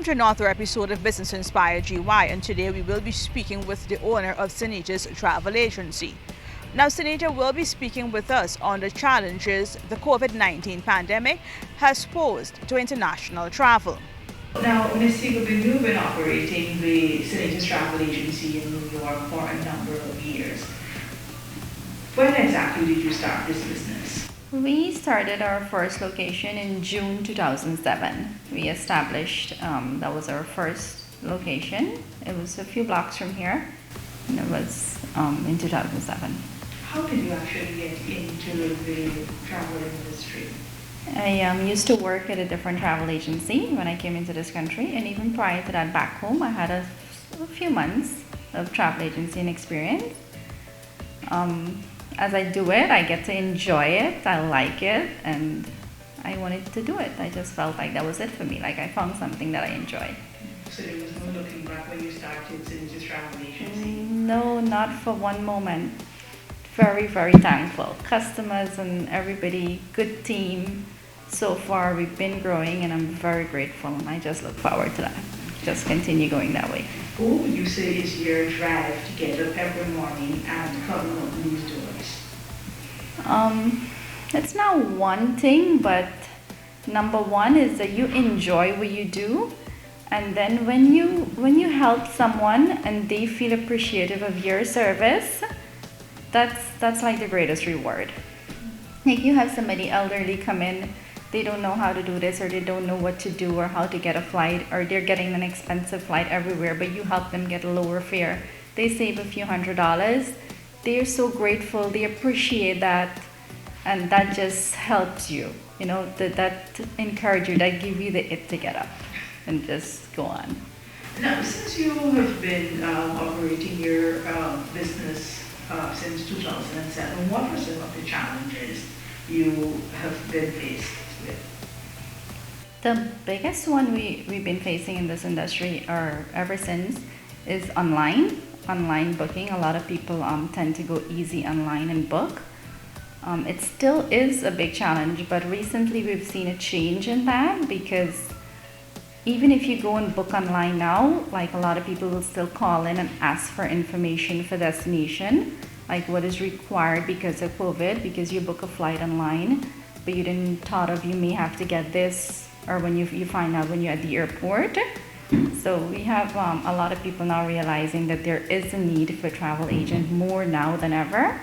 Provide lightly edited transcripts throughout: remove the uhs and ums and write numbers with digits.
Welcome to another episode of Business Inspired GY, and today we will be speaking with the owner of Sunita's Travel Agency. Now, Sunita will be speaking with us on the challenges the COVID-19 pandemic has posed to international travel. Now, Ms. Sigubin, you've been operating the Sunita Travel Agency in New York for a number of years. When exactly did you start this business? We started our first location in June 2007. We established, that was our first location. It was a few blocks from here, and it was in 2007. How did you actually get into the travel industry? I used to work at a different travel agency when I came into this country, and even prior to that back home, I had a few months of travel agency and experience. As I do it, I get to enjoy it, I like it, and I wanted to do it. I just felt like that was it for me, like I found something that I enjoy. So there was no looking back when you started Sunita Travel Agency? No, not for one moment. Very, very thankful. Customers and everybody, good team. So far, we've been growing, and I'm very grateful, and I just look forward to that. Just continue going that way. What would you say is your drive to get up every morning and come out these doors? It's not one thing, but number one is that you enjoy what you do, and then when you help someone and they feel appreciative of your service, that's like the greatest reward. Like you have somebody elderly come in, they don't know how to do this, or they don't know what to do or how to get a flight, or they're getting an expensive flight everywhere, but you help them get a lower fare. They save a few $100s. They're so grateful, they appreciate that, and that just helps you. You know, that encourage you, that give you the it to get up and just go on. Now, since you have been operating your business since 2007, what are some of the challenges you have been faced with? The biggest one we've been facing in this industry ever since is online booking. A lot of people tend to go easy online and book. It still is a big challenge, but recently we've seen a change in that, because even if you go and book online now, like a lot of people will still call in and ask for information for destination, like what is required because of COVID, because you book a flight online, but you didn't thought of you may have to get this, or when you find out when you're at the airport. So we have a lot of people now realizing that there is a need for a travel agent more now than ever.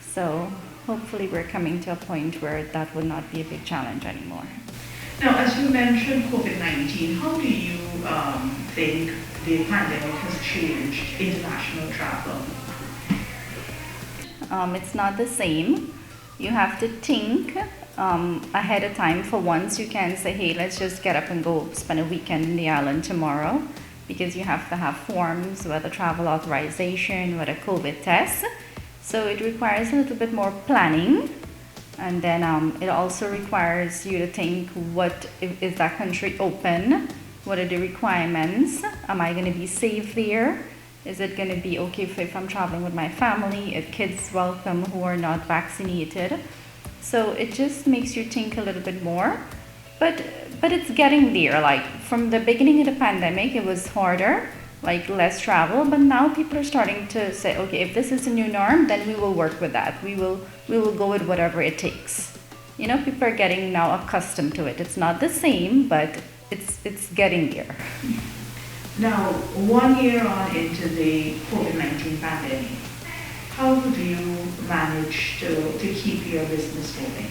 So hopefully we're coming to a point where that would not be a big challenge anymore. Now, as you mentioned COVID-19, how do you think the pandemic has changed international travel? It's not the same. You have to think ahead of time. For once, you can say, hey, let's just get up and go spend a weekend in the island tomorrow, because you have to have forms, whether travel authorization, whether COVID tests. So it requires a little bit more planning. And then it also requires you to think, is that country open? What are the requirements? Am I going to be safe there? Is it going to be okay if I'm traveling with my family, if kids welcome who are not vaccinated? So it just makes you think a little bit more. But it's getting there. Like from the beginning of the pandemic, it was harder, like less travel. But now people are starting to say, okay, if this is the new norm, then we will work with that. We will go with whatever it takes. You know, people are getting now accustomed to it. It's not the same, but it's getting there. Now, 1 year on into the COVID-19 pandemic, how do you manage to keep your business going?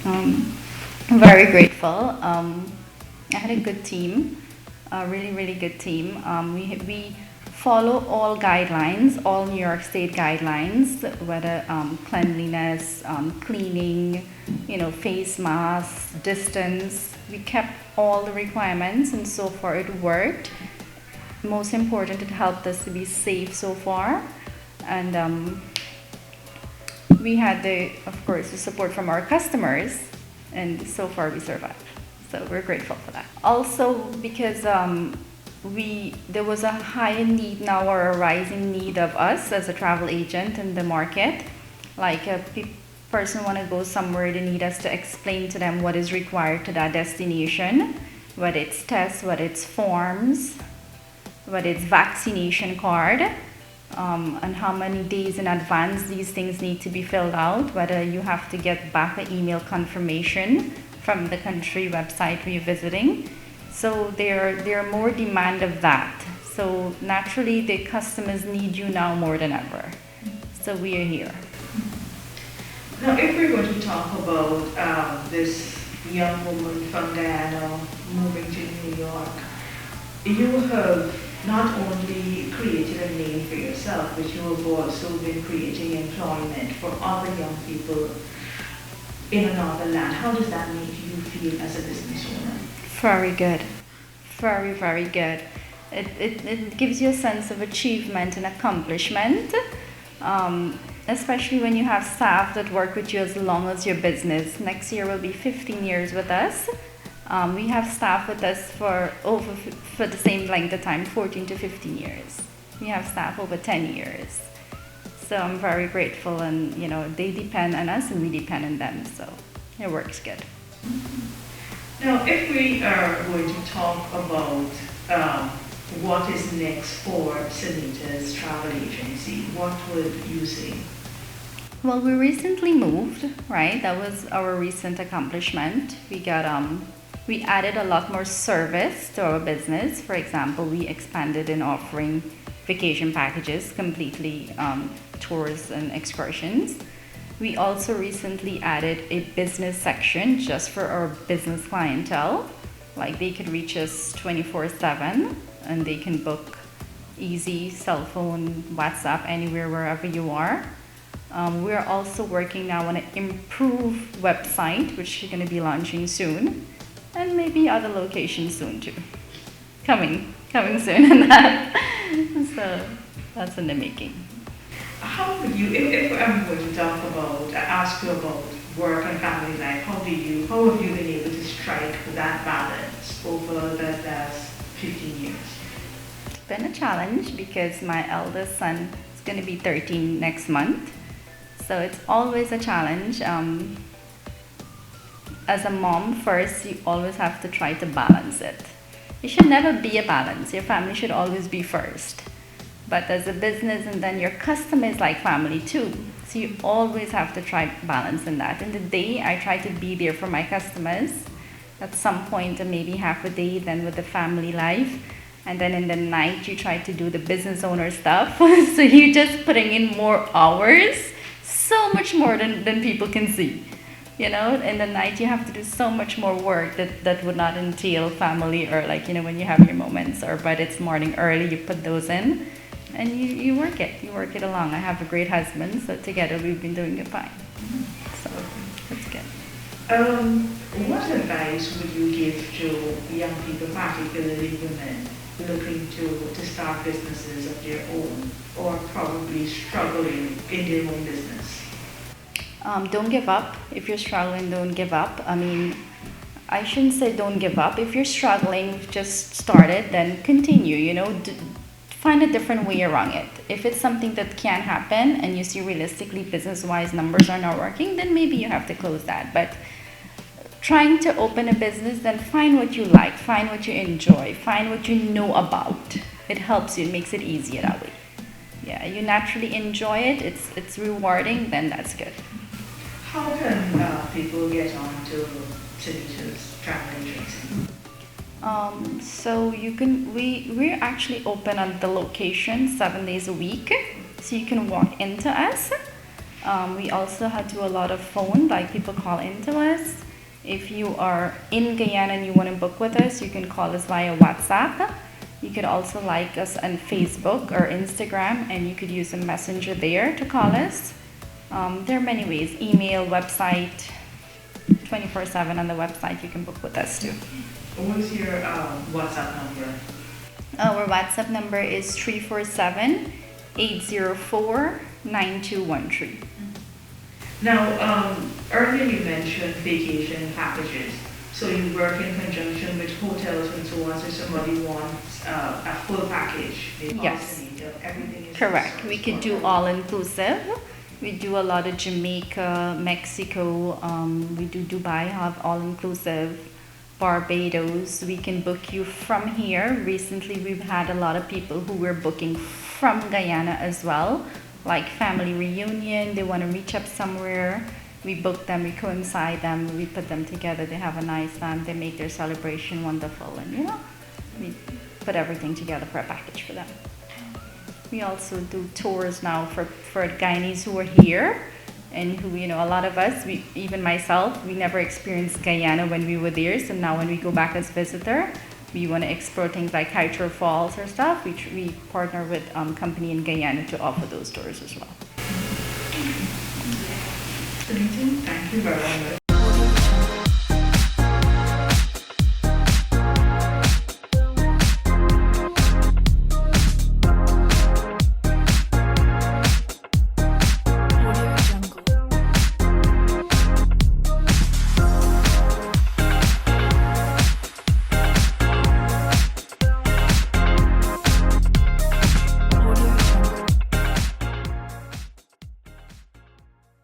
I'm very grateful. I had a good team, a really, really good team. We follow all guidelines, all New York State guidelines, whether cleanliness, cleaning, face masks, distance. We kept all the requirements, and so far it worked. Most important, it helped us to be safe so far. And we had of course, the support from our customers, and so far we survived. So we're grateful for that. Also, because there was a high need now, or a rising need of us as a travel agent in the market. Like a person want to go somewhere, they need us to explain to them what is required to that destination. whether it's tests, whether it's forms, whether it's vaccination card, and how many days in advance these things need to be filled out, whether you have to get back an email confirmation from the country website where you're visiting. So there are more demand of that. So naturally the customers need you now more than ever. So we are here. Now, if we're going to talk about this young woman from Guyana moving to New York, you have not only created a name for yourself, but you have also been creating employment for other young people in another land. How does that make you feel as a business owner? Very good. Very, very good. It gives you a sense of achievement and accomplishment, especially when you have staff that work with you as long as your business. Next year will be 15 years with us. We have staff with us for the same length of time, 14 to 15 years. We have staff over 10 years. So I'm very grateful, and they depend on us and we depend on them. So it works good. Now, if we are going to talk about what is next for Sunita's Travel Agency, what would you say? Well, we recently moved, right? That was our recent accomplishment. We added a lot more service to our business. For example, we expanded in offering vacation packages, completely tours and excursions. We also recently added a business section just for our business clientele. Like they could reach us 24/7 and they can book easy, cell phone, WhatsApp, anywhere, wherever you are. We're also working now on an improved website, which is going to be launching soon, and maybe other locations soon too. Coming soon in that. So that's in the making. How would you, if I'm going to ask you about work and family life, how have you been able to strike that balance over the last 15 years? It's been a challenge because my eldest son is going to be 13 next month. So it's always a challenge. As a mom, first, you always have to try to balance it. It should never be a balance. Your family should always be first. But as a business, and then your customer is like family too. So you always have to try balancing that. In the day, I try to be there for my customers at some point, or maybe half a day, then with the family life. And then in the night, you try to do the business owner stuff. So you're just putting in more hours, so much more than people can see. In the night, you have to do so much more work that would not entail family, or when you have your moments, or but it's morning early, you put those in. And you work it along. I have a great husband, so together we've been doing it fine. So that's good. What advice would you give to young people, particularly women, looking to start businesses of their own, or probably struggling in their own business? Don't give up. If you're struggling, don't give up. I mean, I shouldn't say don't give up. If you're struggling, just start it, then continue. Find a different way around it. If it's something that can happen and you see realistically business-wise numbers are not working, then maybe you have to close that. But trying to open a business, then find what you like, find what you enjoy, find what you know about. It helps you, it makes it easier that way. Yeah, you naturally enjoy it, it's rewarding, then that's good. How can people get on to Sunita's Travel Agency? So we're actually open at the location 7 days a week, so you can walk into us. We also do a lot of phone, like people call into us. If you are in Guyana and you want to book with us, you can call us via WhatsApp. You could also like us on Facebook or Instagram, and you could use a messenger there to call us. There are many ways: email, website, 24/7 on the website. You can book with us too. What is your WhatsApp number? Our WhatsApp number is 347-804-9213. Now, earlier you mentioned vacation packages. So you work in conjunction with hotels and so on, so somebody wants a full package. Yes. Everything is Correct. We could do all-inclusive. We do a lot of Jamaica, Mexico. We do Dubai, have all-inclusive. Barbados, we can book you from here. Recently, we've had a lot of people who were booking from Guyana as well, like family reunion, they want to reach up somewhere. We book them, we coincide them, we put them together, they have a nice time, they make their celebration wonderful, and we put everything together for a package for them. We also do tours now for Guyanese who are here and who, a lot of us, even myself, we never experienced Guyana when we were there. So now when we go back as visitor, we want to explore things like Hydro Falls or stuff. We partner with company in Guyana to offer those tours as well. Thank you very much.